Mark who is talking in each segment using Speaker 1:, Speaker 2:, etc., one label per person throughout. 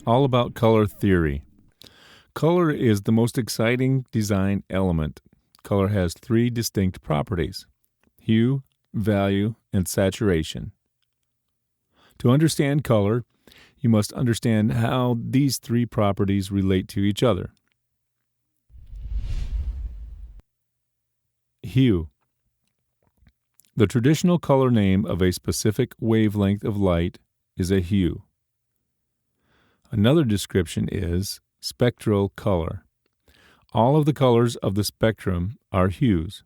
Speaker 1: all about color theory. Color is the most exciting design element. Color has three distinct properties: hue, value, and saturation. To understand color, you must understand how these three properties relate to each other. Hue. The traditional color name of a specific wavelength of light is a hue. Another description is spectral color. All of the colors of the spectrum are hues.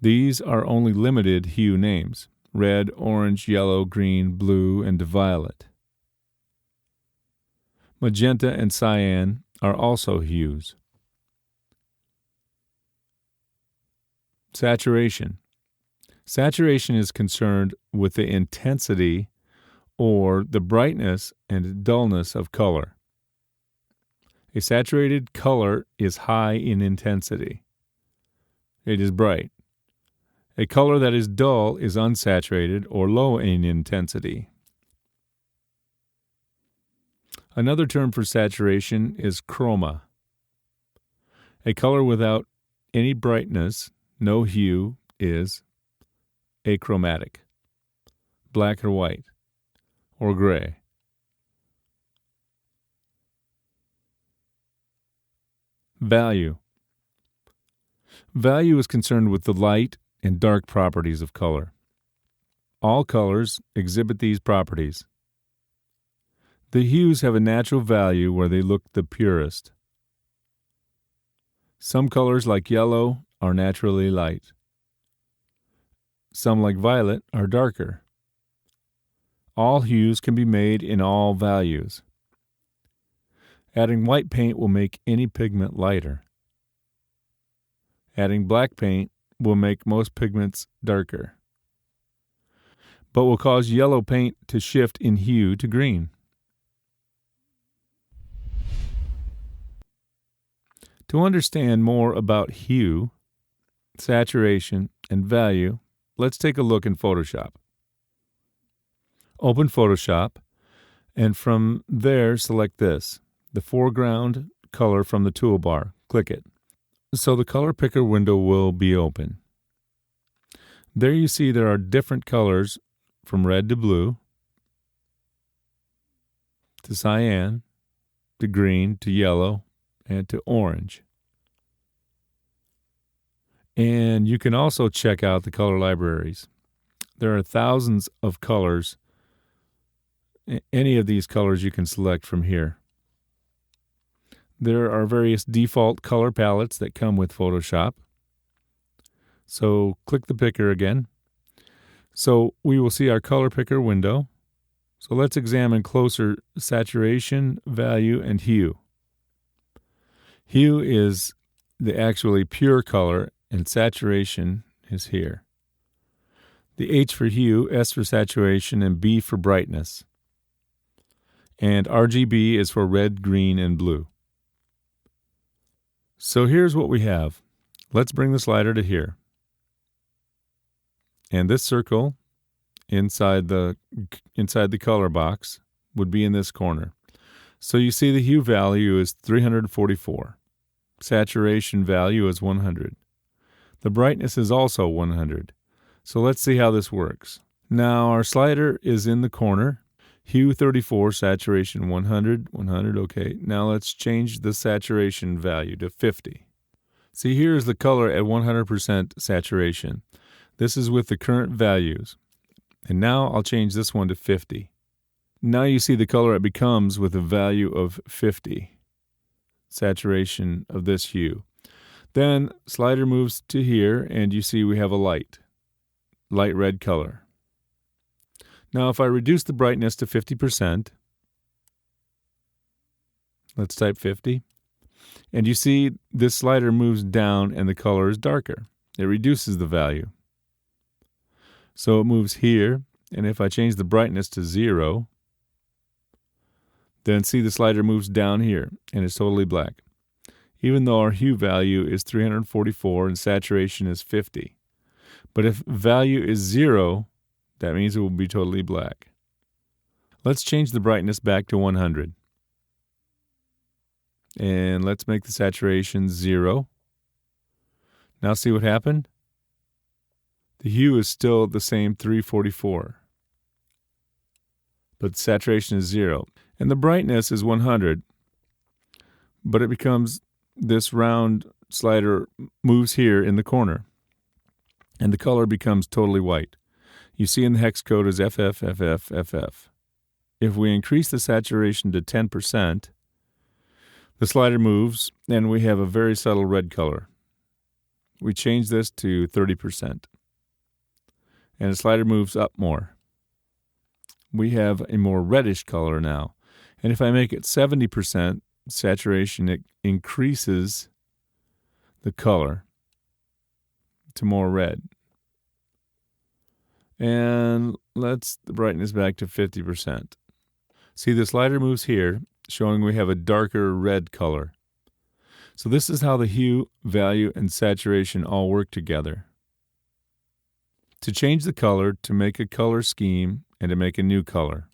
Speaker 1: These are only limited hue names: red, orange, yellow, green, blue, and violet. Magenta and cyan are also hues. Saturation. Saturation is concerned with the intensity or the brightness and dullness of color. A saturated color is high in intensity. It is bright. A color that is dull is unsaturated or low in intensity. Another term for saturation is chroma. A color without any brightness, no hue, is achromatic, black or white, or gray. Value. Value is concerned with the light and dark properties of color. All colors exhibit these properties. The hues have a natural value where they look the purest. Some colors, like yellow, are naturally light. Some, like violet, are darker. All hues can be made in all values. Adding white paint will make any pigment lighter. Adding black paint will make most pigments darker, but will cause yellow paint to shift in hue to green. To understand more about hue, saturation, and value, let's take a look in Photoshop. Open Photoshop, and from there select this, the foreground color from the toolbar. Click it. So the color picker window will be open. There you see there are different colors from red to blue, to cyan, to green, to yellow, and to orange. And you can also check out the color libraries. There are thousands of colors. Any of these colors you can select from here. There are various default color palettes that come with Photoshop. So click the picker again. So we will see our color picker window. So let's examine closer saturation, value, and hue. Hue is the actually pure color, and saturation is here. The H for hue, S for saturation, and B for brightness. And RGB is for red, green, and blue. So here's what we have. Let's bring the slider to here. And this circle inside the color box would be in this corner. So you see the hue value is 344. Saturation value is 100. The brightness is also 100. So let's see how this works. Now our slider is in the corner. Hue 34, saturation 100, 100, okay. Now let's change the saturation value to 50. See, here's the color at 100% saturation. This is with the current values. And now I'll change this one to 50. Now you see the color it becomes with a value of 50. Saturation of this hue. Then slider moves to here and you see we have a light red color. Now if I reduce the brightness to 50%, let's type 50, and you see this slider moves down and the color is darker. It reduces the value. So it moves here, and if I change the brightness to 0, then see the slider moves down here and it's totally black. Even though our hue value is 344 and saturation is 50. But if value is 0, that means it will be totally black. Let's change the brightness back to 100. And let's make the saturation 0. Now see what happened? The hue is still the same 344, but the saturation is 0. And the brightness is 100, but it becomes this round slider moves here in the corner, and the color becomes totally white. You see in the hex code is FF, FF, FF. If we increase the saturation to 10%, the slider moves, and we have a very subtle red color. We change this to 30%, and the slider moves up more. We have a more reddish color now. And if I make it 70% saturation, it increases the color to more red. And let's the brightness back to 50%. See, the slider moves here, showing we have a darker red color. So this is how the hue, value, and saturation all work together. To change the color, to make a color scheme, and to make a new color.